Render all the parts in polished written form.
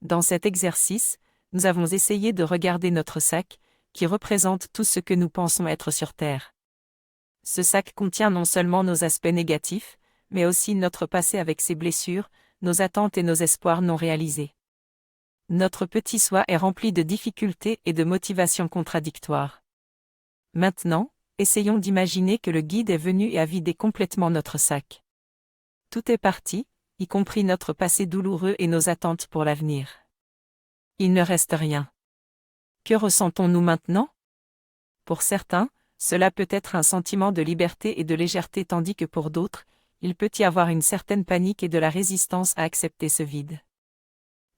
Dans cet exercice, nous avons essayé de regarder notre sac, qui représente tout ce que nous pensons être sur Terre. Ce sac contient non seulement nos aspects négatifs, mais aussi notre passé avec ses blessures, nos attentes et nos espoirs non réalisés. Notre petit soi est rempli de difficultés et de motivations contradictoires. Maintenant, essayons d'imaginer que le guide est venu et a vidé complètement notre sac. Tout est parti, y compris notre passé douloureux et nos attentes pour l'avenir. Il ne reste rien. Que ressentons-nous maintenant? Pour certains, cela peut être un sentiment de liberté et de légèreté tandis que pour d'autres, il peut y avoir une certaine panique et de la résistance à accepter ce vide.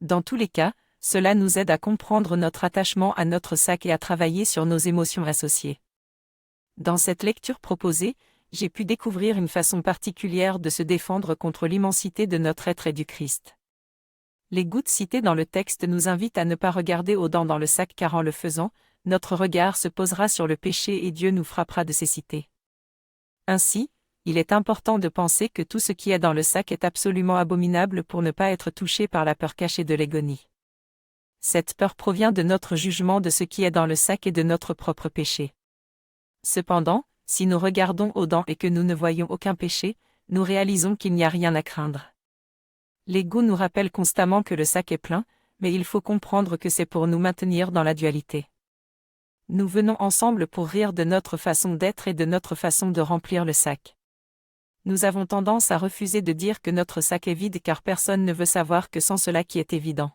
Dans tous les cas, cela nous aide à comprendre notre attachement à notre sac et à travailler sur nos émotions associées. Dans cette lecture proposée, j'ai pu découvrir une façon particulière de se défendre contre l'immensité de notre être et du Christ. Les gouttes citées dans le texte nous invitent à ne pas regarder aux dents dans le sac car en le faisant, notre regard se posera sur le péché et Dieu nous frappera de cécité. Ainsi, il est important de penser que tout ce qui est dans le sac est absolument abominable pour ne pas être touché par la peur cachée de l'agonie. Cette peur provient de notre jugement de ce qui est dans le sac et de notre propre péché. Cependant, si nous regardons aux dents et que nous ne voyons aucun péché, nous réalisons qu'il n'y a rien à craindre. L'ego nous rappelle constamment que le sac est plein, mais il faut comprendre que c'est pour nous maintenir dans la dualité. Nous venons ensemble pour rire de notre façon d'être et de notre façon de remplir le sac. Nous avons tendance à refuser de dire que notre sac est vide car personne ne veut savoir que sans cela qui est évident.